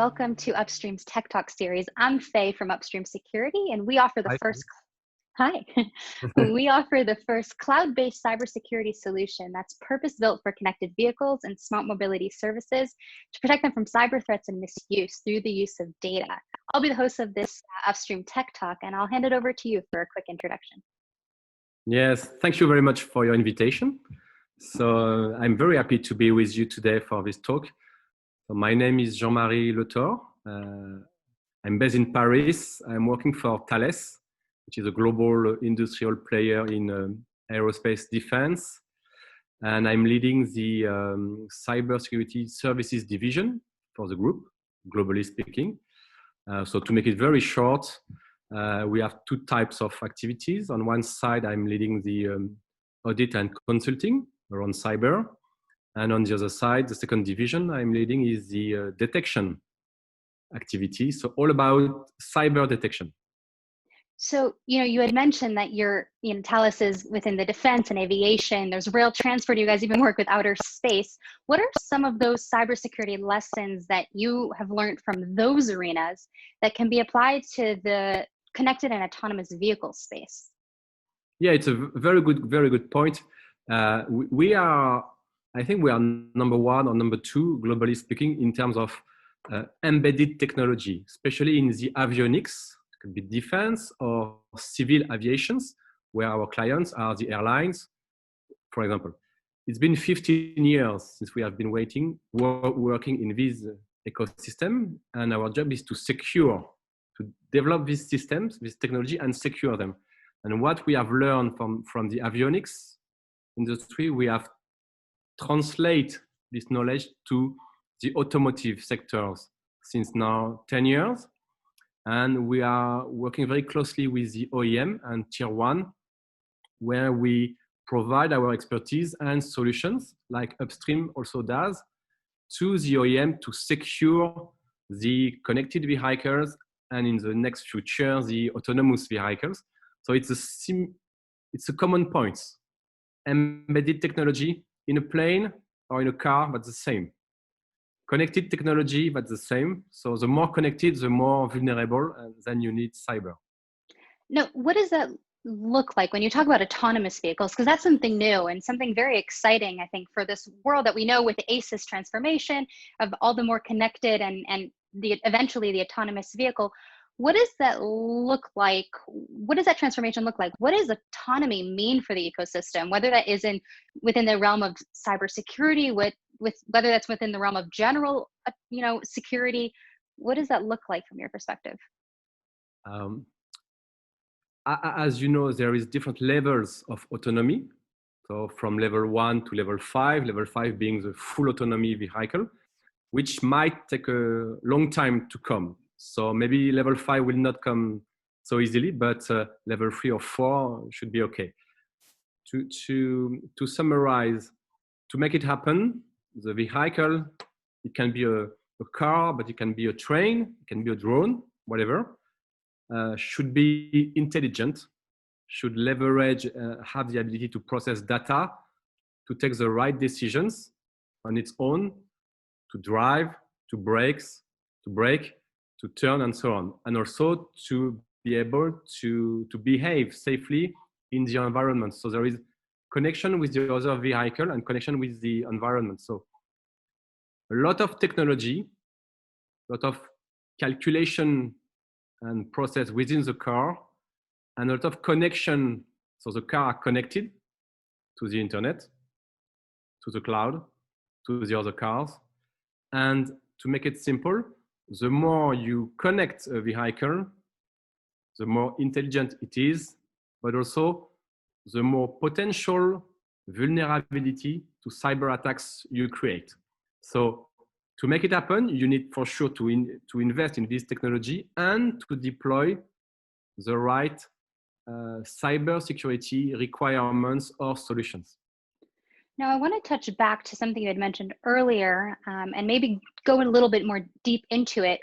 welcome to Upstream's Tech Talk series. I'm Faye from Upstream Security, and we offer the Hi. first we offer the first cloud-based cybersecurity solution that's purpose-built for connected vehicles and smart mobility services to protect them from cyber threats and misuse through the use of data. I'll be the host of this Upstream Tech Talk, and I'll hand it over to you for a quick introduction. Yes, thank you very much for your invitation. So I'm very happy to be with you today for this talk. So my name is Jean-Marie Letort. I'm based in Paris. I'm working for Thales, which is a global industrial player in aerospace defense. And I'm leading the Cybersecurity Services division for the group, globally speaking. So to make it very short, we have two types of activities. On one side, I'm leading the audit and consulting around cyber. And on the other side, the second division I'm leading is the detection activity. So all about cyber detection. So, you had mentioned that Thales is within the defense and aviation. There's rail transport. You guys even work with outer space. What are some of those cybersecurity lessons that you have learned from those arenas that can be applied to the connected and autonomous vehicle space? Yeah, it's a very good point. I think we are number one or number two, globally speaking, in terms of embedded technology, especially in the avionics. It could be defense or civil aviations, where our clients are the airlines, for example. It's been 15 years since we have been working in this ecosystem, and our job is to develop these systems, this technology, and secure them. And what we have learned from the avionics industry, we have translate this knowledge to the automotive sectors since now 10 years. And we are working very closely with the OEM and Tier 1, where we provide our expertise and solutions, like Upstream also does, to the OEM to secure the connected vehicles and in the next future, the autonomous vehicles. So it's a common point. Embedded technology in a plane or in a car, but the same. Connected technology, but the same. So the more connected, the more vulnerable, and then you need cyber. Now, what does that look like when you talk about autonomous vehicles? Because that's something new and something very exciting, I think, for this world that we know with the ACES transformation of all the more connected and eventually the autonomous vehicle. What does that look like? What does that transformation look like? What does autonomy mean for the ecosystem? Whether that is within the realm of cybersecurity, whether that's within the realm of general, security, what does that look like from your perspective? As you know, there is different levels of autonomy. So from level 1 to level 5, level 5 being the full autonomy vehicle, which might take a long time to come. So maybe level 5 will not come so easily, but level 3 or 4 should be okay. To summarize, to make it happen, the vehicle, it can be a car, but it can be a train, it can be a drone, whatever, should be intelligent, should leverage, have the ability to process data, to take the right decisions on its own, to drive, to brake, to turn, and so on. And also to be able to behave safely in the environment. So there is connection with the other vehicle and connection with the environment. So a lot of technology, a lot of calculation and process within the car, and a lot of connection. So the car are connected to the internet, to the cloud, to the other cars. And to make it simple, the more you connect a vehicle, the more intelligent it is, but also the more potential vulnerability to cyber attacks you create. So to make it happen, you need for sure to invest in this technology and to deploy the right cybersecurity requirements or solutions. Now, I want to touch back to something you had mentioned earlier, and maybe go a little bit more deep into it.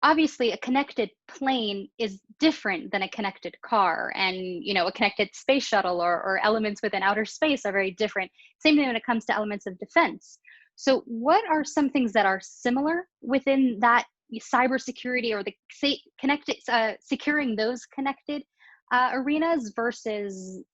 Obviously, a connected plane is different than a connected car, and a connected space shuttle or elements within outer space are very different. Same thing when it comes to elements of defense. So what are some things that are similar within that cybersecurity or the connected, securing those connected arenas versus,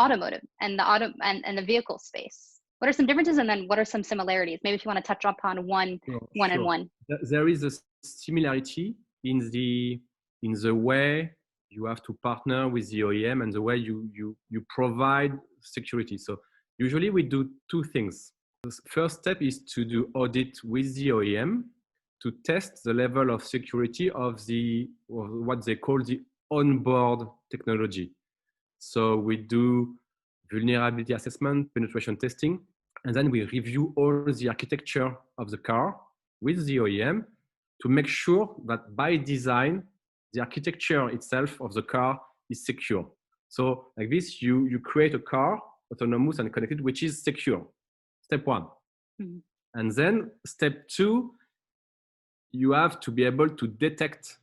automotive and and the vehicle space? What are some differences, and then what are some similarities? Maybe if you want to touch upon one and Sure. one. There is a similarity in the way you have to partner with the OEM and the way you provide security. So usually we do two things. The first step is to do audit with the OEM to test the level of security of what they call the onboard technology. So we do vulnerability assessment, penetration testing, and then we review all the architecture of the car with the OEM to make sure that by design, the architecture itself of the car is secure. So like this, you create a car, autonomous and connected, which is secure. Step one. Mm-hmm. And then step two, you have to be able to detect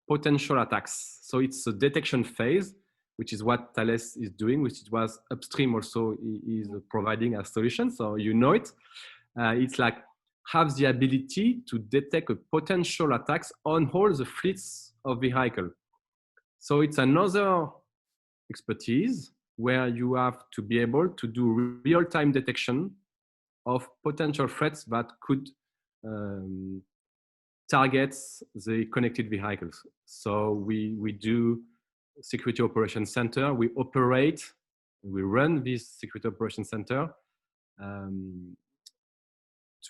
potential attacks. So it's a detection phase, which is what Thales is doing, which was Upstream also is providing a solution. So you know it. It's like have the ability to detect a potential attacks on all the fleets of vehicle. So it's another expertise where you have to be able to do real-time detection of potential threats that could target the connected vehicles. So we do security operations center. We run this security operations center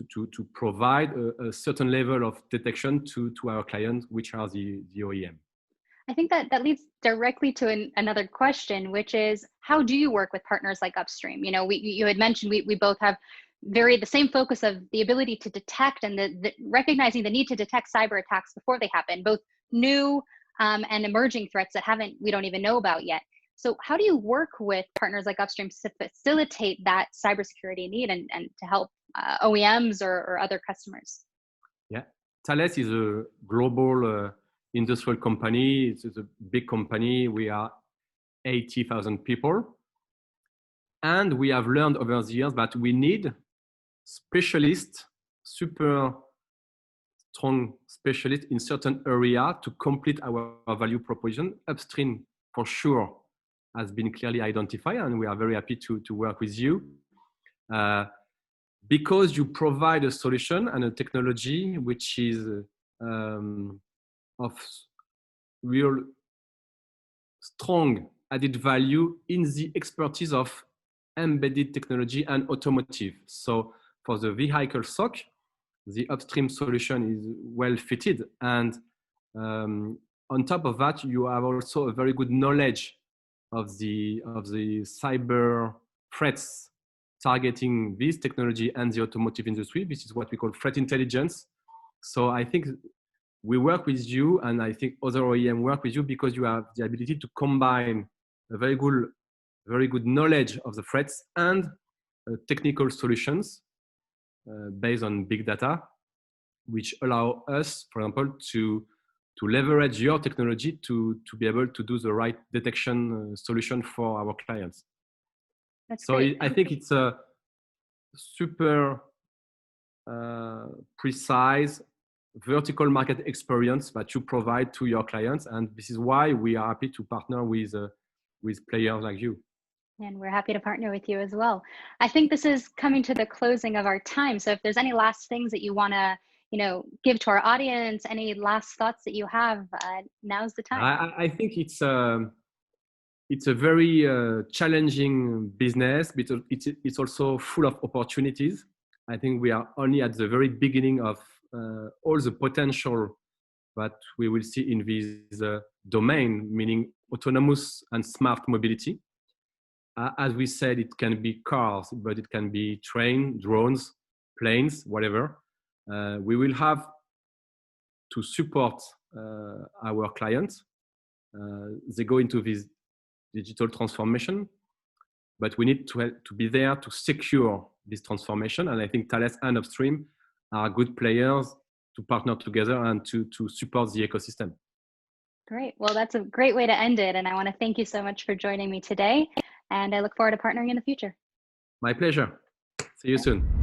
to provide a certain level of detection to our clients, which are the OEM. I think that leads directly to another question, which is, how do you work with partners like Upstream? You had mentioned we both have the same focus of the ability to detect and the recognizing the need to detect cyber attacks before they happen, both new and emerging threats that we don't even know about yet. So how do you work with partners like Upstream to facilitate that cybersecurity need and to help OEMs or other customers? Yeah, Thales is a global industrial company. It's a big company. We are 80,000 people. And we have learned over the years that we need specialists, super strong specialists in certain area to complete our value proposition. Upstream, for sure, has been clearly identified, and we are very happy to work with you. Because you provide a solution and a technology which is of real strong added value in the expertise of embedded technology and automotive. So for the vehicle SOC, the Upstream solution is well fitted. And on top of that, you have also a very good knowledge of the cyber threats targeting this technology and the automotive industry. This is what we call threat intelligence. So I think we work with you, and I think other OEM work with you because you have the ability to combine a very good knowledge of the threats and technical solutions based on big data, which allow us, for example, to leverage your technology to be able to do the right detection solution for our clients. That's so great. I think it's a super precise vertical market experience that you provide to your clients, and this is why we are happy to partner with players like you. And we're happy to partner with you as well. I think this is coming to the closing of our time. So if there's any last things that you want to, give to our audience, any last thoughts that you have, now's the time. I think it's a very challenging business, but it's also full of opportunities. I think we are only at the very beginning of all the potential that we will see in this domain, meaning autonomous and smart mobility. As we said, it can be cars, but it can be train, drones, planes, whatever. We will have to support our clients. They go into this digital transformation, but we need to be there to secure this transformation. And I think Thales and Upstream are good players to partner together and to support the ecosystem. Great. Well, that's a great way to end it. And I want to thank you so much for joining me today. And I look forward to partnering in the future. My pleasure. See you soon.